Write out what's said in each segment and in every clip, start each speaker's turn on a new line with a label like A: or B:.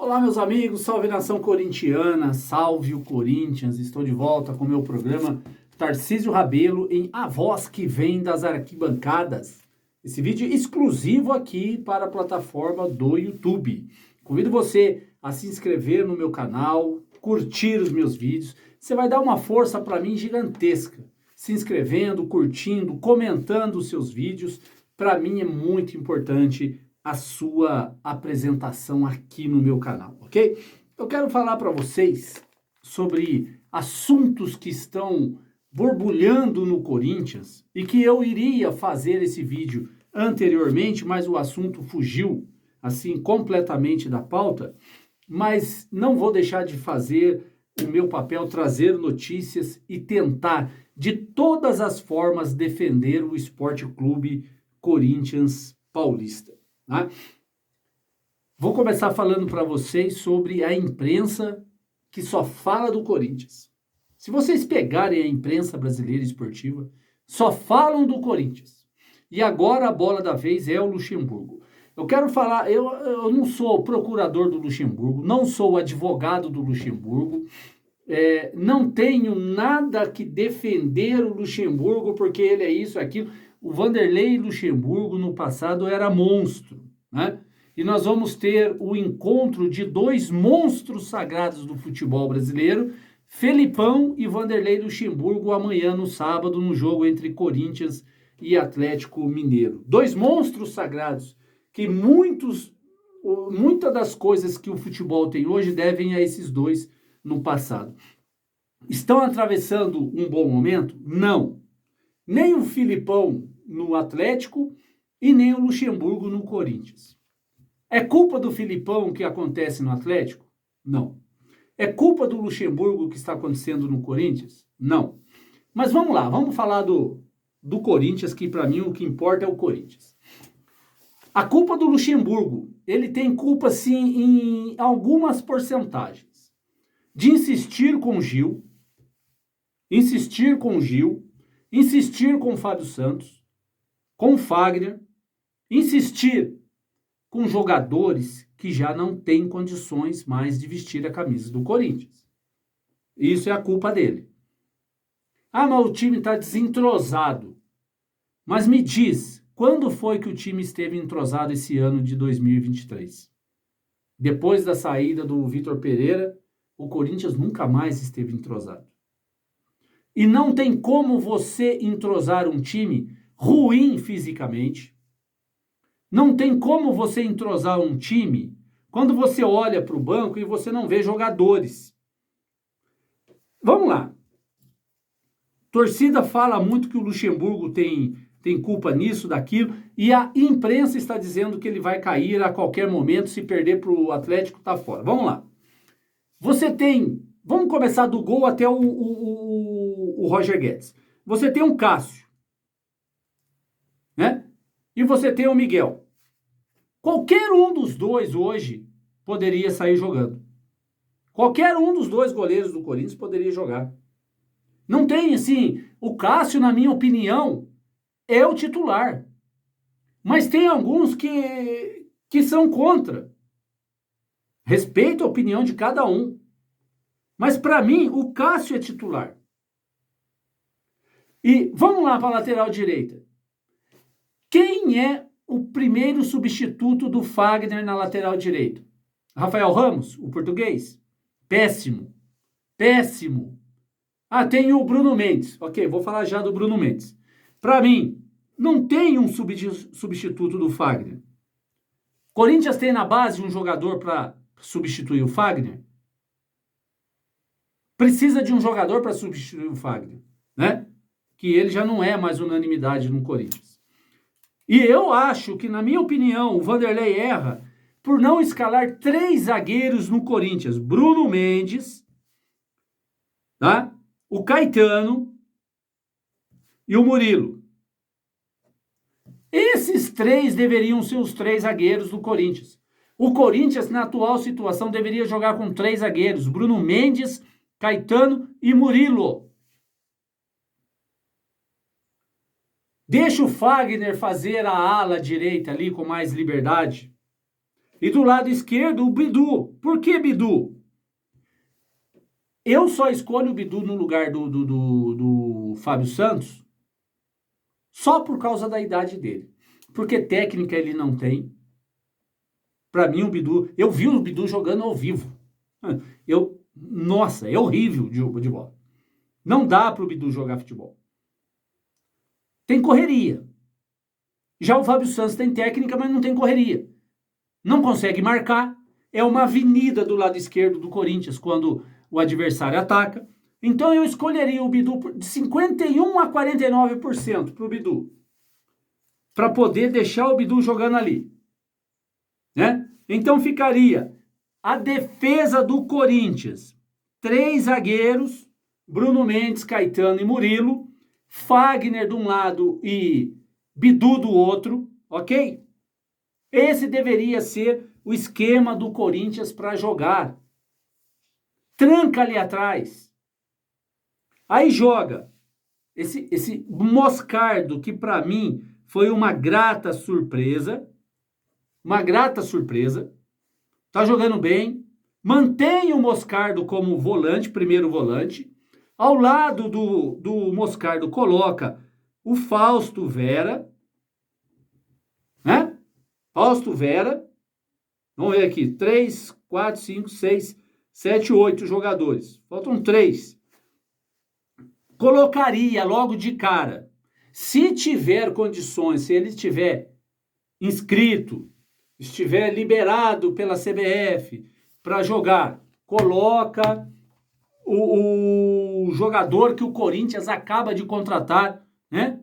A: Olá, meus amigos, salve nação corintiana, salve o Corinthians. Estou de volta com o meu programa Tarcísio Rabelo em A Voz que Vem das Arquibancadas. Esse vídeo exclusivo aqui para a plataforma do YouTube. Convido você a se inscrever no meu canal, curtir os meus vídeos. Você vai dar uma força para mim gigantesca. Se inscrevendo, curtindo, comentando os seus vídeos. Para mim é muito importante a sua apresentação aqui no meu canal, ok? Eu quero falar para vocês sobre assuntos que estão borbulhando no Corinthians e que eu iria fazer esse vídeo anteriormente, mas o assunto fugiu, assim, completamente da pauta, mas não vou deixar de fazer o meu papel, trazer notícias e tentar, de todas as formas, defender o Esporte Clube Corinthians Paulista. Tá? Vou começar falando para vocês sobre a imprensa que só fala do Corinthians. Se vocês pegarem a imprensa brasileira esportiva, só falam do Corinthians. E agora a bola da vez é o Luxemburgo. Eu quero falar, eu não sou procurador do Luxemburgo, não sou advogado do Luxemburgo, não tenho nada que defender o Luxemburgo porque ele é isso, aquilo. O Vanderlei Luxemburgo no passado era monstro, né? E nós vamos ter o encontro de dois monstros sagrados do futebol brasileiro, Felipão e Vanderlei Luxemburgo, amanhã no sábado, no jogo entre Corinthians e Atlético Mineiro. Dois monstros sagrados que muitas das coisas que o futebol tem hoje devem a esses dois no passado. Estão atravessando um bom momento? Não. Nem o Filipão no Atlético e nem o Luxemburgo no Corinthians. É culpa do Filipão o que acontece no Atlético? Não. É culpa do Luxemburgo o que está acontecendo no Corinthians? Não. Mas vamos lá, vamos falar do Corinthians, que para mim o que importa é o Corinthians. A culpa do Luxemburgo, ele tem culpa sim em algumas porcentagens. De insistir com o Gil, insistir com o Fábio Santos, com o Fagner, insistir com jogadores que já não têm condições mais de vestir a camisa do Corinthians. Isso é a culpa dele. Ah, mas o time está desentrosado. Mas me diz, quando foi que o time esteve entrosado esse ano de 2023? Depois da saída do Vitor Pereira, o Corinthians nunca mais esteve entrosado. E não tem como você entrosar um time ruim fisicamente. Não tem como você entrosar um time quando você olha para o banco e você não vê jogadores. Vamos lá. Torcida fala muito que o Luxemburgo tem culpa nisso, daquilo, e a imprensa está dizendo que ele vai cair a qualquer momento, se perder para o Atlético, tá fora. Vamos lá. Vamos começar do gol até o Roger Guedes. Você tem um Cássio, né? E você tem o Miguel. Qualquer um dos dois hoje poderia sair jogando. Qualquer um dos dois goleiros do Corinthians poderia jogar. Não tem, assim, o Cássio, na minha opinião, é o titular. Mas tem alguns que são contra. Respeito a opinião de cada um. Mas para mim, o Cássio é titular. E vamos lá para a lateral direita. Quem é o primeiro substituto do Fagner na lateral direita? Rafael Ramos, o português? Péssimo. Péssimo. Ah, tem o Bruno Mendes. Ok, vou falar já do Bruno Mendes. Para mim, não tem um substituto do Fagner. Corinthians tem na base um jogador para substituir o Fagner? Precisa de um jogador para substituir o Fagner, né? Que ele já não é mais unanimidade no Corinthians. E eu acho que, na minha opinião, o Vanderlei erra por não escalar 3 zagueiros no Corinthians. Bruno Mendes, tá? O Caetano e o Murilo. Esses 3 deveriam ser os 3 zagueiros do Corinthians. O Corinthians, na atual situação, deveria jogar com 3 zagueiros. Bruno Mendes, Caetano e Murilo. Deixa o Fagner fazer a ala direita ali com mais liberdade. E do lado esquerdo, o Bidu. Por que Bidu? Eu só escolho o Bidu no lugar do Fábio Santos só por causa da idade dele. Porque técnica ele não tem. Para mim, o Bidu... Eu vi o Bidu jogando ao vivo. Nossa, é horrível de bola. Não dá para o Bidu jogar futebol. Tem correria. Já o Fábio Santos tem técnica, mas não tem correria. Não consegue marcar. É uma avenida do lado esquerdo do Corinthians quando o adversário ataca. Então eu escolheria o Bidu de 51% a 49% para o Bidu. Para poder deixar o Bidu jogando ali. Né? Então ficaria a defesa do Corinthians. 3 zagueiros, Bruno Mendes, Caetano e Murilo. Fagner de um lado e Bidu do outro. Ok? Esse deveria ser o esquema do Corinthians para jogar. Tranca ali atrás. Aí joga esse Moscardo, que para mim foi uma grata surpresa. Uma grata surpresa. Tá jogando bem. Mantém o Moscardo como volante, primeiro volante. Ao lado do Moscardo coloca o Fausto Vera. Né? Fausto Vera. Vamos ver aqui. 3, 4, 5, 6, 7, 8 jogadores. Faltam 3. Colocaria logo de cara. Se tiver condições, se ele estiver inscrito, estiver liberado pela CBF para jogar, coloca o jogador que o Corinthians acaba de contratar, né?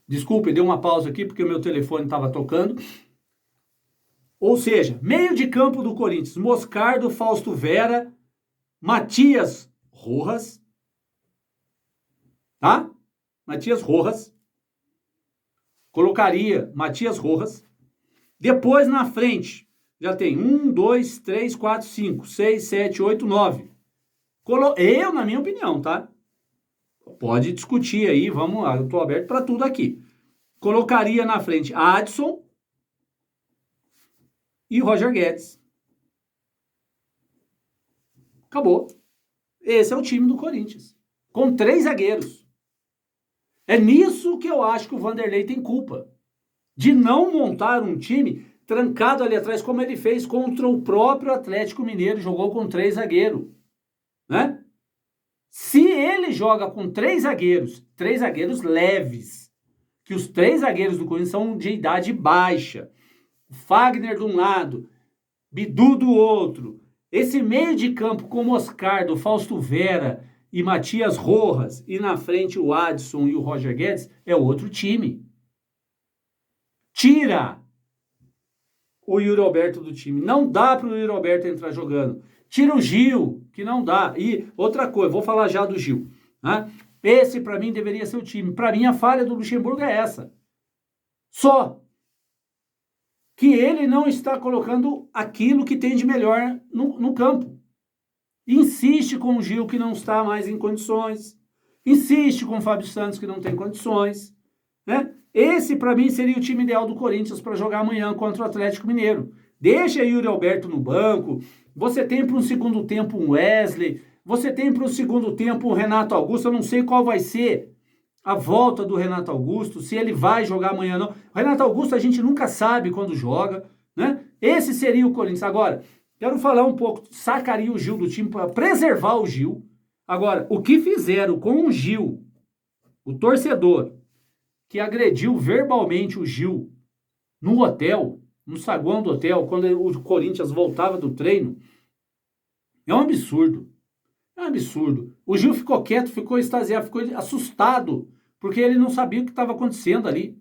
A: Desculpe, dei uma pausa aqui porque o meu telefone estava tocando. Ou seja, meio de campo do Corinthians, Moscardo, Fausto Vera, Matias Rojas, tá? Matias Rojas. Colocaria Matias Rojas. Depois na frente, já tem 1, 2, 3, 4, 5, 6, 7, 8, 9. Eu, na minha opinião, tá? Pode discutir aí, vamos lá, eu tô aberto para tudo aqui. Colocaria na frente Adson e Roger Guedes. Acabou. Esse é o time do Corinthians. Com 3 zagueiros. É nisso que eu acho que o Vanderlei tem culpa. De não montar um time trancado ali atrás, como ele fez contra o próprio Atlético Mineiro. Jogou com 3 zagueiros. Né? Se ele joga com 3 zagueiros leves, que os 3 zagueiros do Corinthians são de idade baixa, Fagner de um lado, Bidu do outro, esse meio de campo com Moscardo, Fausto Vera e Matias Rojas, e na frente o Adson e o Roger Guedes, é outro time. Tira o Yuri Alberto do time. Não dá para o Yuri Alberto entrar jogando. Tira o Gil, que não dá. E outra coisa, vou falar já do Gil. Né? Esse, para mim, deveria ser o time. Para mim, a falha do Luxemburgo é essa. Só que ele não está colocando aquilo que tem de melhor no campo. Insiste com o Gil, que não está mais em condições. Insiste com o Fábio Santos, que não tem condições. Né? Esse, para mim, seria o time ideal do Corinthians para jogar amanhã contra o Atlético Mineiro. Deixa Yuri Alberto no banco. Você tem para um segundo tempo um Wesley. Você tem para o segundo tempo um Renato Augusto. Eu não sei qual vai ser a volta do Renato Augusto, se ele vai jogar amanhã ou não. O Renato Augusto a gente nunca sabe quando joga. Né? Esse seria o Corinthians. Agora, quero falar um pouco, sacaria o Gil do time para preservar o Gil. Agora, o que fizeram com o Gil, o torcedor, que agrediu verbalmente o Gil no hotel, no saguão do hotel, quando o Corinthians voltava do treino, é um absurdo. É um absurdo. O Gil ficou quieto, ficou extasiado, ficou assustado, porque ele não sabia o que estava acontecendo ali.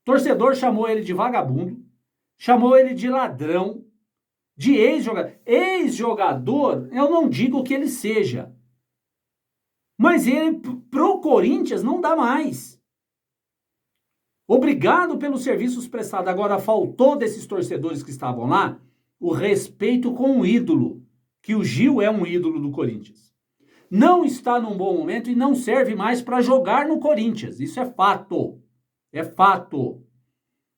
A: O torcedor chamou ele de vagabundo, chamou ele de ladrão, de ex-jogador. Ex-jogador, eu não digo que ele seja. Mas ele, pro Corinthians, não dá mais. Obrigado pelos serviços prestados. Agora, faltou desses torcedores que estavam lá o respeito com o ídolo, que o Gil é um ídolo do Corinthians. Não está num bom momento e não serve mais para jogar no Corinthians. Isso é fato. É fato.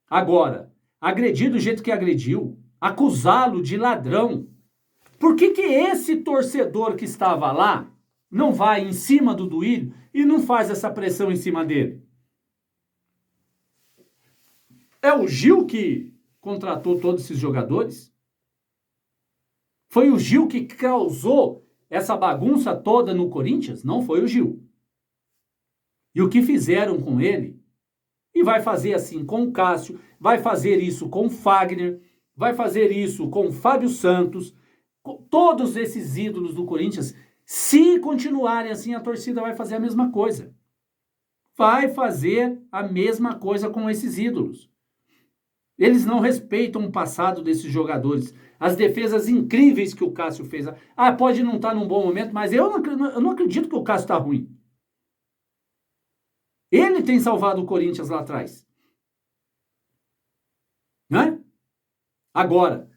A: Agora, agredir do jeito que agrediu, acusá-lo de ladrão, por que que esse torcedor que estava lá não vai em cima do Duílio e não faz essa pressão em cima dele? É o Gil que contratou todos esses jogadores? Foi o Gil que causou essa bagunça toda no Corinthians? Não foi o Gil. E o que fizeram com ele? E vai fazer assim com o Cássio, vai fazer isso com o Fagner, vai fazer isso com o Fábio Santos, com todos esses ídolos do Corinthians. Se continuarem assim, a torcida vai fazer a mesma coisa. Vai fazer a mesma coisa com esses ídolos. Eles não respeitam o passado desses jogadores. As defesas incríveis que o Cássio fez. Ah, pode não estar num bom momento, mas eu não acredito que o Cássio está ruim. Ele tem salvado o Corinthians lá atrás. Né? Agora,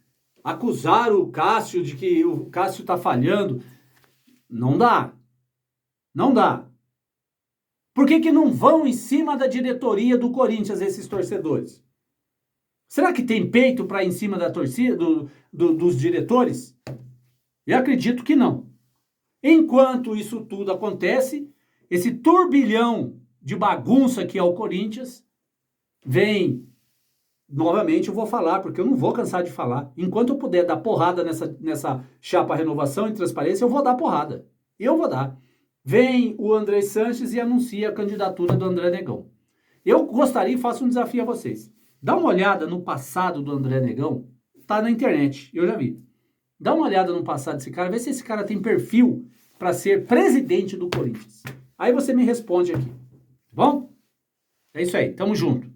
A: acusar o Cássio de que o Cássio está falhando, não dá. Não dá. Por que não vão em cima da diretoria do Corinthians esses torcedores? Será que tem peito para ir em cima da torcida, dos diretores? Eu acredito que não. Enquanto isso tudo acontece, esse turbilhão de bagunça que é o Corinthians, vem, novamente eu vou falar, porque eu não vou cansar de falar, enquanto eu puder dar porrada nessa chapa Renovação e Transparência, eu vou dar porrada. Eu vou dar. Vem o André Sanches e anuncia a candidatura do André Negão. Eu gostaria e faço um desafio a vocês. Dá uma olhada no passado do André Negão, tá na internet, eu já vi. Dá uma olhada no passado desse cara, vê se esse cara tem perfil para ser presidente do Corinthians. Aí você me responde aqui, tá bom? É isso aí, tamo junto.